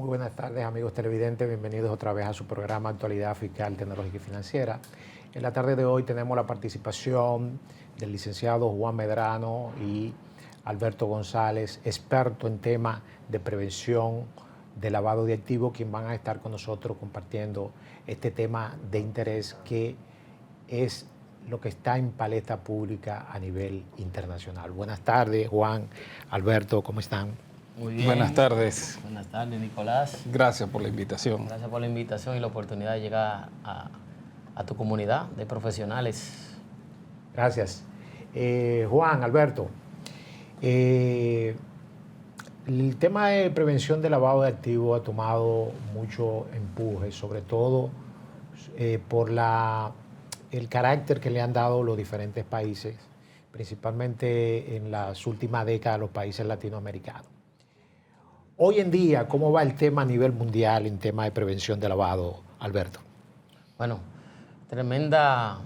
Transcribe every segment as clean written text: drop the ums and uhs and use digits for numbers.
Muy buenas tardes, amigos televidentes. Bienvenidos otra vez a su programa Actualidad Fiscal, Tecnológica y Financiera. En la tarde de hoy tenemos la participación del licenciado Juan Medrano y Alberto González, experto en temas de prevención de lavado de activos, quien van a estar con nosotros compartiendo este tema de interés que es lo que está en palestra pública a nivel internacional. Buenas tardes, Juan, Alberto, ¿cómo están? Muy bien. Buenas tardes. Buenas tardes, Nicolás. Gracias por la invitación. Gracias por la invitación y la oportunidad de llegar a tu comunidad de profesionales. Gracias. Juan, Alberto, el tema de prevención de lavado de activos ha tomado mucho empuje, sobre todo por el carácter que le han dado los diferentes países, principalmente en las últimas décadas los países latinoamericanos. Hoy en día, ¿cómo va el tema a nivel mundial en tema de prevención de lavado, Alberto? Bueno, tremenda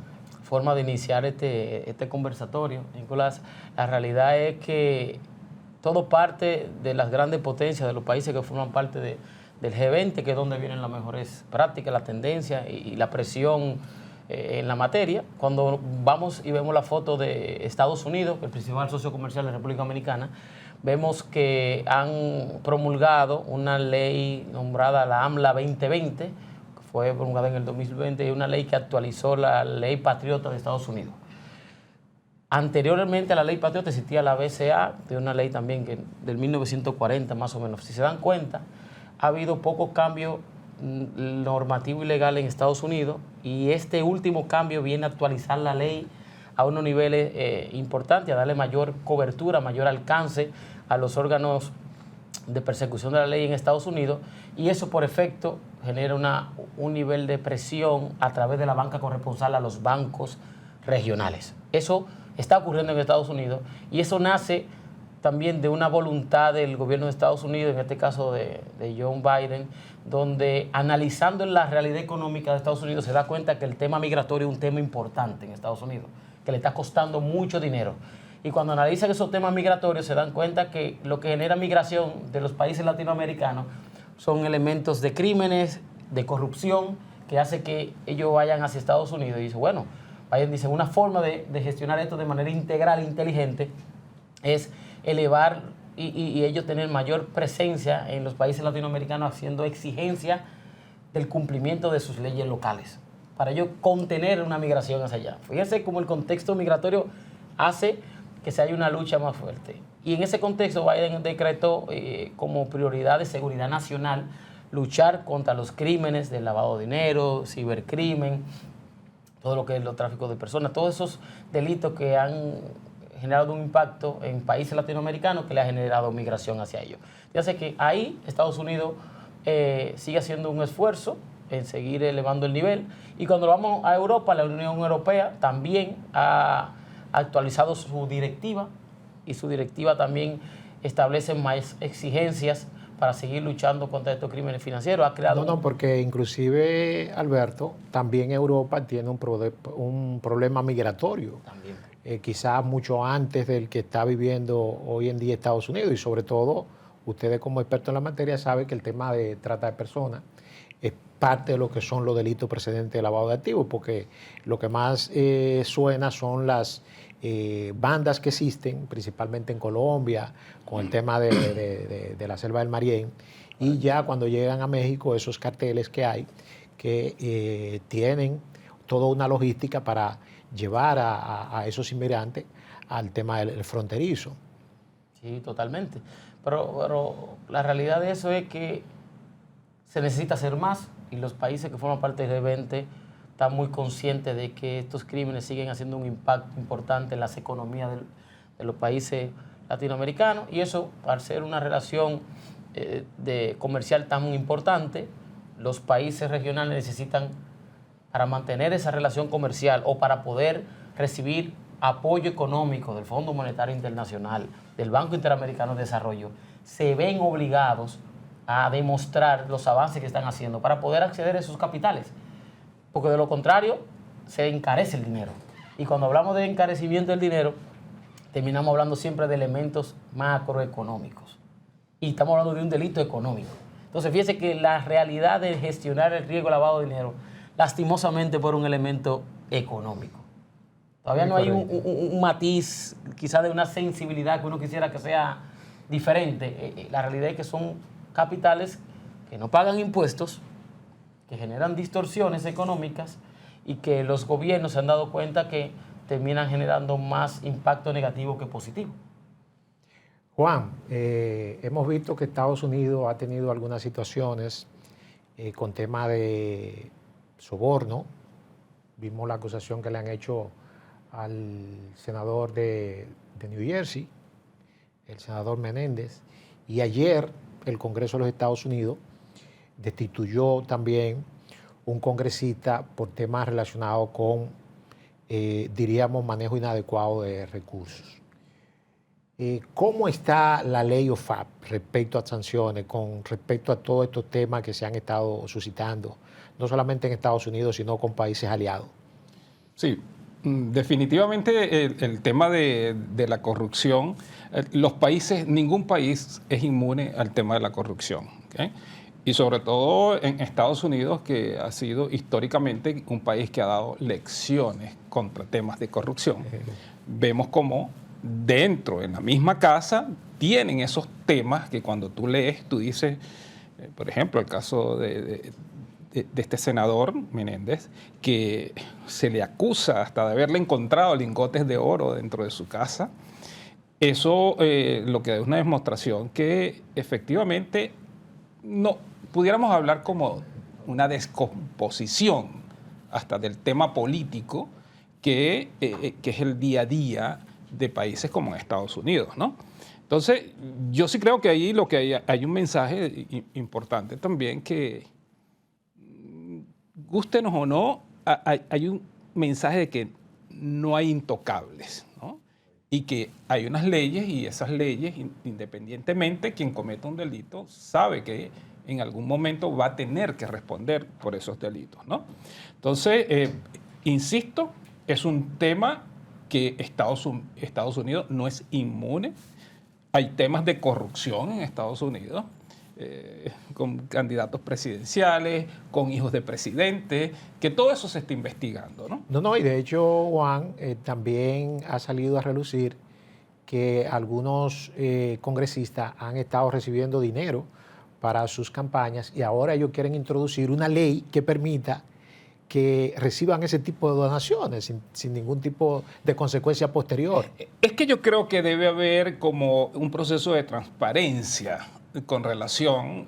forma de iniciar este conversatorio, Nicolás. La realidad es que todo parte de las grandes potencias de los países que forman parte del G20, que es donde vienen las mejores prácticas, las tendencias y la presión en la materia. Cuando vamos y vemos la foto de Estados Unidos, el principal socio comercial de la República Dominicana, vemos que han promulgado una ley nombrada la AMLA 2020, que fue promulgada en el 2020, y una ley que actualizó la Ley Patriota de Estados Unidos. Anteriormente a la Ley Patriota existía la BCA, de una ley también del 1940 más o menos. Si se dan cuenta, ha habido pocos cambios normativos y legales en Estados Unidos, y este último cambio viene a actualizar la ley a unos niveles importantes, a darle mayor cobertura, mayor alcance a los órganos de persecución de la ley en Estados Unidos, y eso por efecto genera un nivel de presión a través de la banca corresponsal a los bancos regionales. Eso está ocurriendo en Estados Unidos, y eso nace también de una voluntad del gobierno de Estados Unidos, en este caso de Joe Biden, donde analizando la realidad económica de Estados Unidos se da cuenta que el tema migratorio es un tema importante en Estados Unidos, que le está costando mucho dinero. Y cuando analizan esos temas migratorios se dan cuenta que lo que genera migración de los países latinoamericanos son elementos de crímenes, de corrupción, que hace que ellos vayan hacia Estados Unidos. Y dice, bueno, Biden dice, una forma de gestionar esto de manera integral e inteligente es elevar y ellos tener mayor presencia en los países latinoamericanos haciendo exigencia del cumplimiento de sus leyes locales, para ellos contener una migración hacia allá. Fíjense cómo el contexto migratorio hace que se haya una lucha más fuerte. Y en ese contexto Biden decretó como prioridad de seguridad nacional luchar contra los crímenes de lavado de dinero, cibercrimen, todo lo que es el tráfico de personas, todos esos delitos que han generado un impacto en países latinoamericanos que le ha generado migración hacia ellos. Ya sé que ahí Estados Unidos sigue haciendo un esfuerzo en seguir elevando el nivel, y cuando vamos a Europa, la Unión Europea también ha actualizado su directiva, y su directiva también establece más exigencias para seguir luchando contra estos crímenes financieros. Ha creado porque inclusive, Alberto, también Europa tiene un problema migratorio. También. Quizás mucho antes del que está viviendo hoy en día Estados Unidos, y sobre todo, ustedes como expertos en la materia saben que el tema de trata de personas es parte de lo que son los delitos precedentes de lavado de activos, porque lo que más suena son las bandas que existen, principalmente en Colombia, con el tema de la selva del Marién, y ya cuando llegan a México, esos carteles que hay, que tienen toda una logística para llevar a esos inmigrantes al tema del fronterizo. Sí, totalmente. Pero la realidad de eso es que se necesita hacer más, y los países que forman parte del G20 están muy conscientes de que estos crímenes siguen haciendo un impacto importante en las economías de los países latinoamericanos, y eso, al ser una relación comercial tan importante, los países regionales necesitan, para mantener esa relación comercial o para poder recibir apoyo económico del Fondo Monetario Internacional, del Banco Interamericano de Desarrollo, se ven obligados a demostrar los avances que están haciendo para poder acceder a esos capitales, porque de lo contrario se encarece el dinero. Y cuando hablamos de encarecimiento del dinero, terminamos hablando siempre de elementos macroeconómicos, y estamos hablando de un delito económico. Entonces, fíjese que la realidad de gestionar el riesgo de lavado de dinero, lastimosamente por un elemento económico. Todavía no hay un matiz, quizás de una sensibilidad que uno quisiera que sea diferente. La realidad es que son capitales que no pagan impuestos, que generan distorsiones económicas y que los gobiernos se han dado cuenta que terminan generando más impacto negativo que positivo. Juan, hemos visto que Estados Unidos ha tenido algunas situaciones con tema de soborno. Vimos la acusación que le han hecho al senador de New Jersey, el senador Menéndez, y ayer el Congreso de los Estados Unidos destituyó también un congresista por temas relacionados con, diríamos, manejo inadecuado de recursos. ¿Cómo está la ley OFAC respecto a sanciones, con respecto a todos estos temas que se han estado suscitando, no solamente en Estados Unidos, sino con países aliados? Sí, definitivamente el tema de la corrupción, ningún país es inmune al tema de la corrupción, ¿okay? Y sobre todo en Estados Unidos, que ha sido históricamente un país que ha dado lecciones contra temas de corrupción. Vemos cómo dentro, en la misma casa, tienen esos temas que cuando tú lees, tú dices, por ejemplo, el caso de este senador Menéndez, que se le acusa hasta de haberle encontrado lingotes de oro dentro de su casa. Eso lo que da es una demostración que efectivamente no pudiéramos hablar como una descomposición hasta del tema político que es el día a día de países como en Estados Unidos, ¿no? Entonces, yo sí creo que ahí lo que hay un mensaje importante también que, gústenos o no, hay un mensaje de que no hay intocables, ¿no? Y que hay unas leyes y esas leyes, independientemente quien cometa un delito, sabe que en algún momento va a tener que responder por esos delitos, ¿no? Entonces, insisto, es un tema que Estados Unidos no es inmune. Hay temas de corrupción en Estados Unidos, con candidatos presidenciales, con hijos de presidentes, que todo eso se está investigando, ¿no? No, y de hecho, Juan, también ha salido a relucir que algunos congresistas han estado recibiendo dinero para sus campañas y ahora ellos quieren introducir una ley que permita que reciban ese tipo de donaciones sin ningún tipo de consecuencia posterior. Es que yo creo que debe haber como un proceso de transparencia con relación.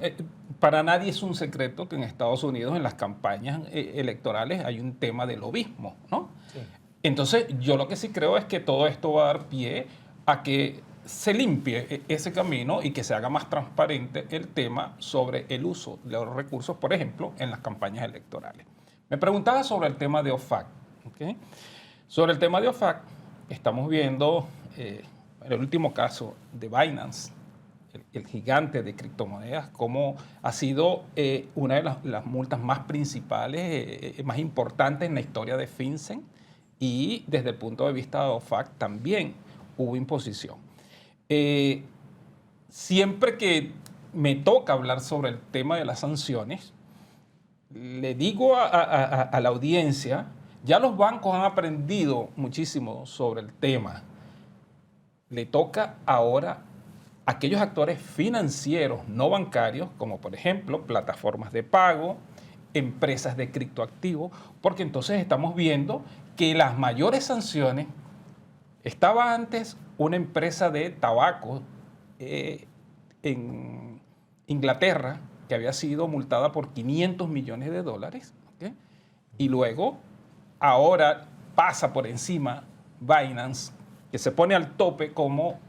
Para nadie es un secreto que en Estados Unidos en las campañas electorales hay un tema de lobismo, ¿no? Sí. Entonces, yo lo que sí creo es que todo esto va a dar pie a que se limpie ese camino y que se haga más transparente el tema sobre el uso de los recursos, por ejemplo, en las campañas electorales. Me preguntaba sobre el tema de OFAC, ¿okay? Sobre el tema de OFAC, estamos viendo el último caso de Binance, el gigante de criptomonedas, cómo ha sido una de las multas más principales, más importantes en la historia de FinCEN, y desde el punto de vista de OFAC también hubo imposición. Siempre que me toca hablar sobre el tema de las sanciones, le digo a la audiencia, ya los bancos han aprendido muchísimo sobre el tema. Le toca ahora a aquellos actores financieros no bancarios, como por ejemplo plataformas de pago, empresas de criptoactivos, porque entonces estamos viendo que las mayores sanciones, estaba antes una empresa de tabaco en Inglaterra, que había sido multada por $500 millones, ¿okay? Y luego, ahora pasa por encima Binance, que se pone al tope como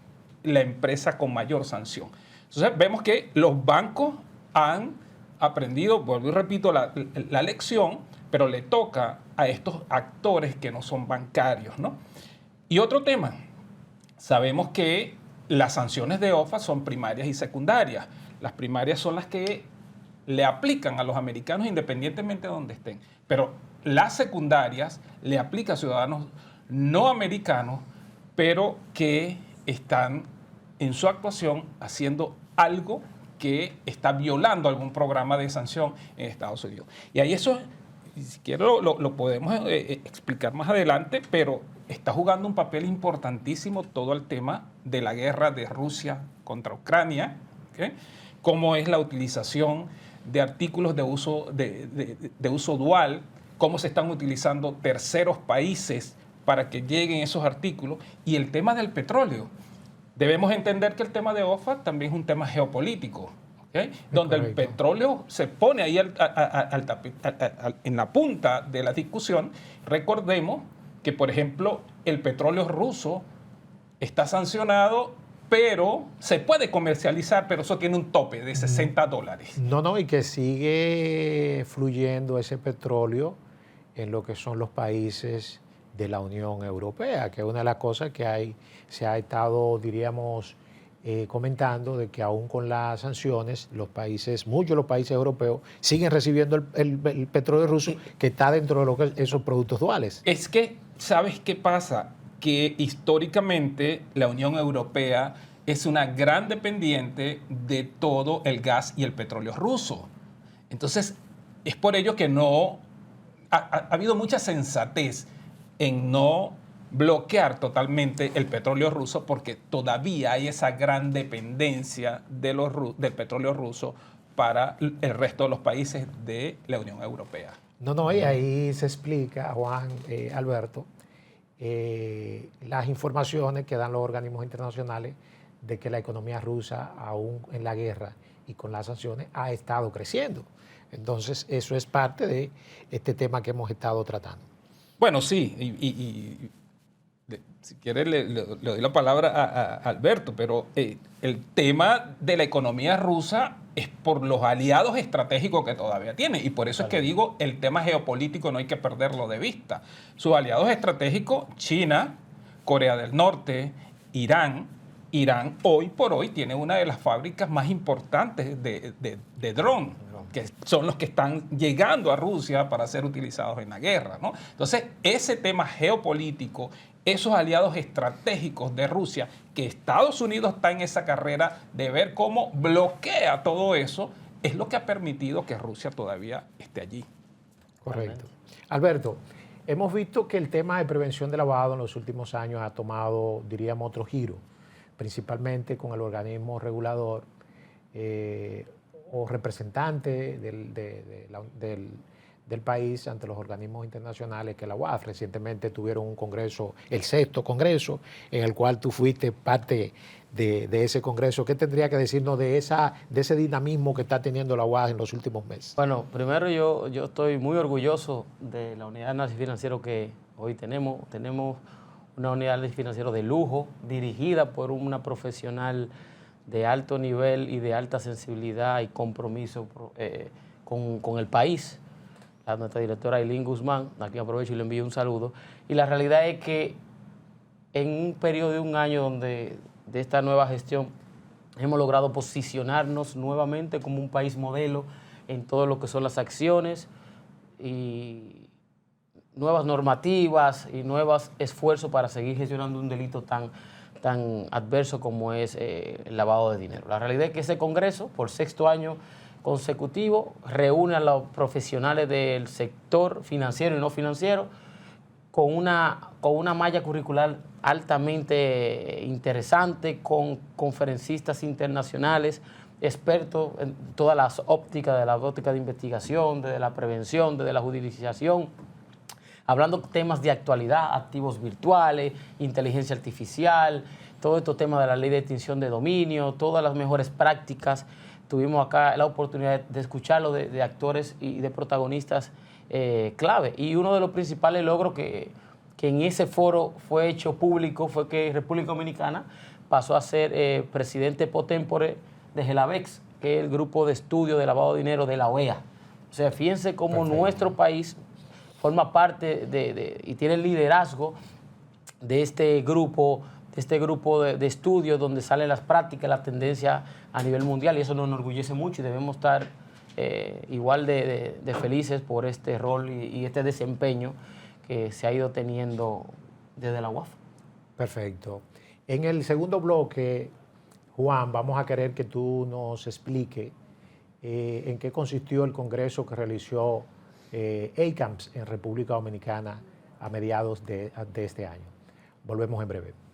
la empresa con mayor sanción. Entonces, vemos que los bancos han aprendido, vuelvo y repito, la lección, pero le toca a estos actores que no son bancarios, ¿no? Y otro tema, sabemos que las sanciones de OFAC son primarias y secundarias. Las primarias son las que le aplican a los americanos independientemente de donde estén. Pero las secundarias le aplican a ciudadanos no americanos, pero que están en su actuación haciendo algo que está violando algún programa de sanción en Estados Unidos. Y ahí eso, si quiero, lo podemos explicar más adelante, pero está jugando un papel importantísimo todo el tema de la guerra de Rusia contra Ucrania, ¿okay? Cómo es la utilización de artículos de uso dual, cómo se están utilizando terceros países para que lleguen esos artículos, y el tema del petróleo. Debemos entender que el tema de OFAC también es un tema geopolítico, ¿okay? Donde el petróleo se pone ahí en la punta de la discusión. Recordemos que, por ejemplo, el petróleo ruso está sancionado, pero se puede comercializar, pero eso tiene un tope de $60. No, y que sigue fluyendo ese petróleo en lo que son los países de la Unión Europea, que es una de las cosas que se ha estado, diríamos, comentando, de que aún con las sanciones, muchos de los países europeos siguen recibiendo el petróleo ruso que está dentro de lo que esos productos duales. Es que, ¿sabes qué pasa? Que históricamente la Unión Europea es una gran dependiente de todo el gas y el petróleo ruso. Entonces, es por ello que ha habido mucha sensatez en no bloquear totalmente el petróleo ruso, porque todavía hay esa gran dependencia del petróleo ruso para el resto de los países de la Unión Europea. Y ahí se explica, Juan, Alberto, las informaciones que dan los organismos internacionales de que la economía rusa, aún en la guerra y con las sanciones, ha estado creciendo. Entonces, eso es parte de este tema que hemos estado tratando. Bueno, sí, si quieres le doy la palabra a Alberto, pero el tema de la economía rusa es por los aliados estratégicos que todavía tiene, y por eso es que digo, el tema geopolítico no hay que perderlo de vista. Sus aliados estratégicos, China, Corea del Norte, Irán hoy por hoy tiene una de las fábricas más importantes de dron, que son los que están llegando a Rusia para ser utilizados en la guerra, ¿no? Entonces, ese tema geopolítico, esos aliados estratégicos de Rusia, que Estados Unidos está en esa carrera de ver cómo bloquea todo eso, es lo que ha permitido que Rusia todavía esté allí. Correcto. Alberto, hemos visto que el tema de prevención de lavado en los últimos años ha tomado, diríamos, otro giro, principalmente con el organismo regulador o representante del país ante los organismos internacionales, que es la UAF. Recientemente tuvieron un congreso, el 6º congreso, en el cual tú fuiste parte de ese congreso. ¿Qué tendría que decirnos de ese dinamismo que está teniendo la UAF en los últimos meses? Bueno, primero yo estoy muy orgulloso de la unidad de análisis financiero que hoy tenemos. Tenemos una unidad de análisis financiero de lujo, dirigida por una profesional de alto nivel y de alta sensibilidad y compromiso con el país, nuestra directora Ailín Guzmán. Aquí aprovecho y le envío un saludo. Y la realidad es que en un periodo de un año de esta nueva gestión hemos logrado posicionarnos nuevamente como un país modelo en todo lo que son las acciones y nuevas normativas y nuevos esfuerzos para seguir gestionando un delito tan adverso como es el lavado de dinero. La realidad es que ese congreso, por 6º año consecutivo, reúne a los profesionales del sector financiero y no financiero con una malla curricular altamente interesante, con conferencistas internacionales, expertos en todas las ópticas, de la óptica de investigación, de la prevención, de la judicialización, hablando temas de actualidad, activos virtuales, inteligencia artificial, todo estos temas de la ley de extinción de dominio, todas las mejores prácticas. Tuvimos acá la oportunidad de escucharlo de actores y de protagonistas clave. Y uno de los principales logros que en ese foro fue hecho público fue que República Dominicana pasó a ser presidente pro tempore de GELAVEX, que es el grupo de estudio de lavado de dinero de la OEA. O sea, fíjense cómo nuestro país forma parte y tiene el liderazgo de este grupo de estudios donde salen las prácticas, las tendencias a nivel mundial, y eso nos enorgullece mucho y debemos estar igual de felices por este rol y este desempeño que se ha ido teniendo desde la UAF. Perfecto. En el segundo bloque, Juan, vamos a querer que tú nos expliques en qué consistió el congreso que realizó ACAMS en República Dominicana a mediados de este año. Volvemos en breve.